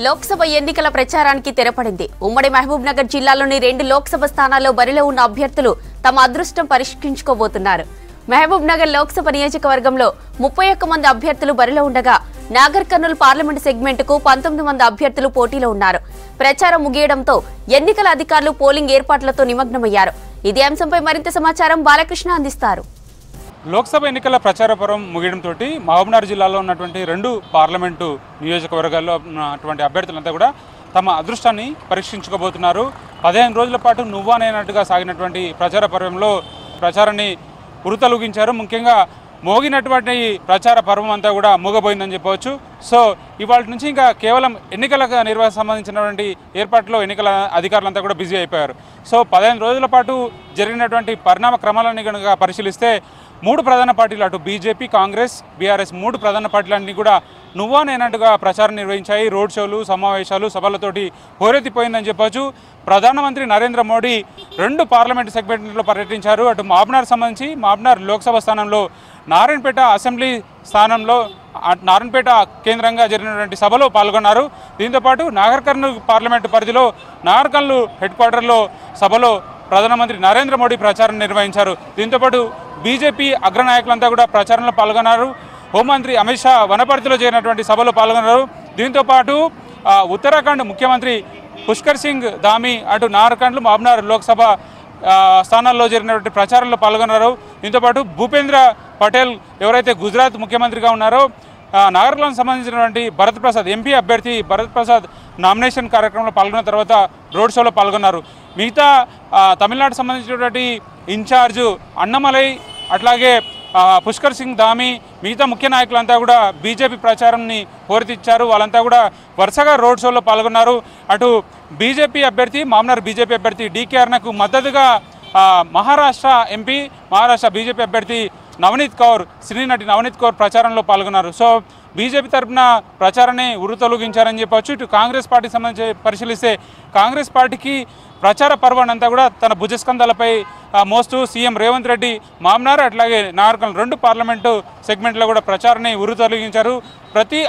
లోక్సభ ఎన్నికల ప్రచారానికి తెరపడింది. ఉమ్మడి మహబూబ్ నగర్ జిల్లాలోని 2 లోక్సభ స్థానాల్లో బరిలో ఉన్న అభ్యర్థులు తమ అదృష్టం పరీక్షించుకోబోతున్నారు. మహబూబ్ నగర్ లోక్సభ నియోజకవర్గంలో 31 మంది అభ్యర్థులు బరిలో ఉండగా నాగర్ కర్నూల్ పార్లమెంట్ సెగ్మెంట్కు 19 మంది అభ్యర్థులు పోటీలో ఉన్నారు. ప్రచారం ముగియడంతో ఎన్నికల అధికారులు పోలింగ్ ఏర్పాట్లతో నిమగ్నమయ్యారు. ఇదే అంశంపై మరింత సమాచారం బాలకృష్ణ అందిస్తారు. లోక్సభ ఎన్నికల ప్రచార పర్వం ముగియడంతో మహబూబ్నగర్ జిల్లాలో ఉన్నటువంటి 2 పార్లమెంటు నియోజకవర్గాల్లో ఉన్నటువంటి అభ్యర్థులంతా కూడా తమ అదృష్టాన్ని పరీక్షించుకోబోతున్నారు. 15 రోజుల పాటు నువ్వానైనట్టుగా సాగినటువంటి ప్రచార పర్వంలో ప్రచారాన్ని ఉరుతలుగించారు. ముఖ్యంగా మోగినటువంటి ప్రచార పర్వం అంతా కూడా మూగబోయిందని చెప్పవచ్చు. సో ఇవాళ నుంచి ఇంకా కేవలం ఎన్నికల నిర్వహణ సంబంధించినటువంటి ఏర్పాట్లో ఎన్నికల అధికారులంతా కూడా బిజీ అయిపోయారు. సో 15 రోజుల పాటు జరిగినటువంటి పరిణామ క్రమాలన్నీ కనుక పరిశీలిస్తే 3 ప్రధాన పార్టీలు అటు బీజేపీ, కాంగ్రెస్, బీఆర్ఎస్ 3 ప్రధాన పార్టీలన్నీ కూడా నువ్వానైనట్టుగా ప్రచారం నిర్వహించాయి. రోడ్ షోలు, సమావేశాలు, సభలతోటి హోరెత్తిపోయిందని చెప్పవచ్చు. ప్రధానమంత్రి నరేంద్ర మోడీ 2 పార్లమెంటు సెగ్మెంట్లో పర్యటించారు. అటు మహబూబ్నగర్ సంబంధించి మహబూబ్నగర్ లోక్సభ స్థానంలో నారాయణపేట అసెంబ్లీ స్థానంలో నారాయణపేట కేంద్రంగా జరిగినటువంటి సభలో పాల్గొన్నారు. దీంతోపాటు నాగర్ కర్నూల్ పార్లమెంటు పరిధిలో నాగర్ కర్నూల్ హెడ్ క్వార్టర్లో సభలో ప్రధానమంత్రి నరేంద్ర మోడీ ప్రచారం నిర్వహించారు. దీంతోపాటు బీజేపీ అగ్రనాయకులంతా కూడా ప్రచారంలో పాల్గొన్నారు. హోంమంత్రి అమిత్ షా వనపర్తిలో జరిగినటువంటి సభలో పాల్గొన్నారు. దీంతోపాటు ఉత్తరాఖండ్ ముఖ్యమంత్రి పుష్కర్ సింగ్ ధామీ అటు నార్కండ్లు మహబూబ్నగర్ లోక్సభ స్థానాల్లో జరిగినటువంటి ప్రచారంలో పాల్గొన్నారు. దీంతోపాటు భూపేంద్ర పటేల్ ఎవరైతే గుజరాత్ ముఖ్యమంత్రిగా ఉన్నారో నాగర్కర్నూల్కి సంబంధించినటువంటి భరత్ ప్రసాద్ ఎంపీ అభ్యర్థి భరత్ ప్రసాద్ నామినేషన్ కార్యక్రమంలో పాల్గొన్న తర్వాత రోడ్ షోలో పాల్గొన్నారు. మిగతా తమిళనాడు సంబంధించినటువంటి ఇన్ఛార్జు అన్నమలై అట్లాగే పుష్కర్ సింగ్ ధామీ మిగతా ముఖ్య నాయకులంతా కూడా బీజేపీ ప్రచారాన్ని హోరెత్తిచ్చారు. వాళ్ళంతా కూడా వరుసగా రోడ్ షోలో పాల్గొన్నారు. అటు బీజేపీ అభ్యర్థి మహబూబ్నగర్ బీజేపీ అభ్యర్థి డీకే అరుణకు మద్దతుగా మహారాష్ట్ర ఎంపీ మహారాష్ట్ర బీజేపీ అభ్యర్థి నవనీత్ కౌర్ సినీ నటి నవనీత్ కౌర్ ప్రచారంలో పాల్గొన్నారు. సో బీజేపీ తరఫున ప్రచారాన్ని ఉరుతొలగించారని చెప్పవచ్చు. ఇటు కాంగ్రెస్ పార్టీకి సంబంధించి పరిశీలిస్తే కాంగ్రెస్ పార్టీకి ప్రచార పర్వానంతా కూడా తన భుజస్కంధాలపై మోస్తూ సీఎం రేవంత్ రెడ్డి మహబూబ్నగర్ అట్లాగే నాగర్కర్నూల్ 2 పార్లమెంటు సెగ్మెంట్లో కూడా ప్రచారాన్ని ఉరుతొలగించారు. ప్రతి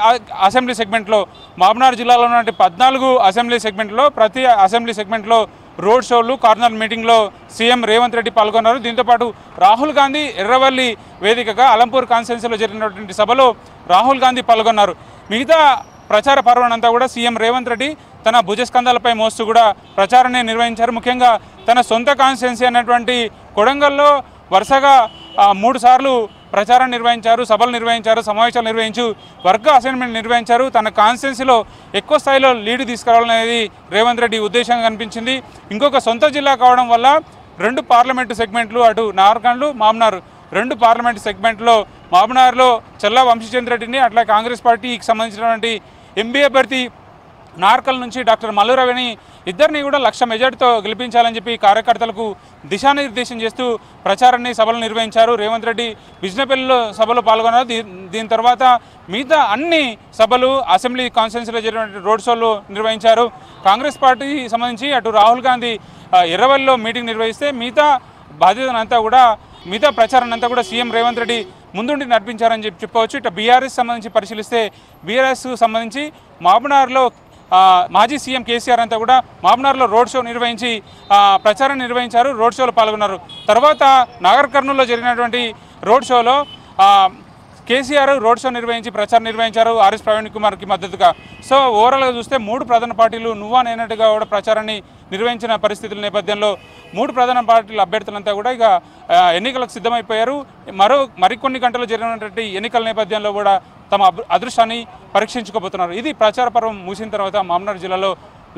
అసెంబ్లీ సెగ్మెంట్లో మహబూబ్నగర్ జిల్లాలో ఉన్నటువంటి 14 అసెంబ్లీ సెగ్మెంట్లో ప్రతి అసెంబ్లీ సెగ్మెంట్లో రోడ్ షోలు, కార్నర్ మీటింగ్లో సీఎం రేవంత్ రెడ్డి పాల్గొన్నారు. దీంతోపాటు రాహుల్ గాంధీ ఎర్రవల్లి వేదికగా అలంపూర్ కాన్స్టిట్యున్సీలో జరిగినటువంటి సభలో రాహుల్ గాంధీ పాల్గొన్నారు. మిగతా ప్రచార పర్వనంతా కూడా సీఎం రేవంత్ రెడ్డి తన భుజస్కంధాలపై మోస్తూ కూడా ప్రచారాన్ని నిర్వహించారు. ముఖ్యంగా తన సొంత కాన్స్టిట్యున్సీ అయినటువంటి కొడంగల్లో వరుసగా 3 సార్లు ప్రచారం నిర్వహించారు, సభలు నిర్వహించారు, సమావేశాలు నిర్వహించు వర్గ అసైన్మెంట్ నిర్వహించారు. తన కాన్స్టిట్యున్సీలో ఎక్కువ స్థాయిలో లీడ్ తీసుకురావాలనేది రేవంత్ రెడ్డి ఉద్దేశంగా కనిపించింది. ఇంకొక సొంత జిల్లా కావడం వల్ల 2 పార్లమెంటు సెగ్మెంట్లు అటు నాగర్కర్నూల్ మహబూబ్నగర్ 2 పార్లమెంటు సెగ్మెంట్లో మహబూబ్నగర్లో చల్లా వంశీచంద్ర రెడ్డిని అట్లా కాంగ్రెస్ పార్టీకి సంబంధించినటువంటి ఎంపీ అభ్యర్థి నాగర్కర్నూల్ నుంచి డాక్టర్ మల్లు రవిని ఇద్దరిని కూడా 1,00,000 మెజార్టీతో గెలిపించాలని చెప్పి కార్యకర్తలకు దిశానిర్దేశం చేస్తూ ప్రచారాన్ని సభలు నిర్వహించారు. రేవంత్ రెడ్డి బిజినపల్లిలో సభలో పాల్గొన్నారు. దీని తర్వాత మిగతా అన్ని సభలు అసెంబ్లీ కాన్స్టిట్యున్సీలో జరిగిన రోడ్ షోలు నిర్వహించారు. కాంగ్రెస్ పార్టీకి సంబంధించి అటు రాహుల్ గాంధీ ఎర్రవల్లిలో మీటింగ్ నిర్వహిస్తే మిగతా బాధ్యతనంతా కూడా మిగతా ప్రచారాన్ని అంతా కూడా సీఎం రేవంత్ రెడ్డి ముందుండి నడిపించారని చెప్పవచ్చు. ఇటు బీఆర్ఎస్ సంబంధించి పరిశీలిస్తే బీఆర్ఎస్ సంబంధించి మహబూబ్నగర్లో మాజీ సీఎం కేసీఆర్ అంతా కూడా మహబూబ్నగర్లో రోడ్ షో నిర్వహించి ప్రచారం నిర్వహించారు, రోడ్ షోలో పాల్గొన్నారు. తర్వాత నాగర్ కర్నూల్లో జరిగినటువంటి రోడ్ షోలో కేసీఆర్ రోడ్ షో నిర్వహించి ప్రచారం నిర్వహించారు ఆర్ఎస్ ప్రవీణ్ కుమార్కి మద్దతుగా. సో ఓవరాల్గా చూస్తే 3 ప్రధాన పార్టీలు నువ్వానైనట్టుగా కూడా ప్రచారాన్ని నిర్వహించిన పరిస్థితుల నేపథ్యంలో 3 ప్రధాన పార్టీల అభ్యర్థులంతా కూడా ఇక ఎన్నికలకు సిద్ధమైపోయారు. మరికొన్ని గంటలు జరిగినటువంటి ఎన్నికల నేపథ్యంలో కూడా తమ అదృష్టాన్ని పరీక్షించుకోబోతున్నారు. ఇది ప్రచార పర్వం ముగిసిన తర్వాత మహబూబ్నగర్ జిల్లాలో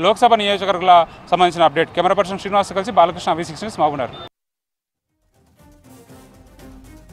లోక్సభ నియోజకవర్గాల సంబంధించిన అప్డేట్. కెమెరా పర్సన్ శ్రీనివాస్ కలిసి బాలకృష్ణ, V6 న్యూస్ మహబూబ్నగర్.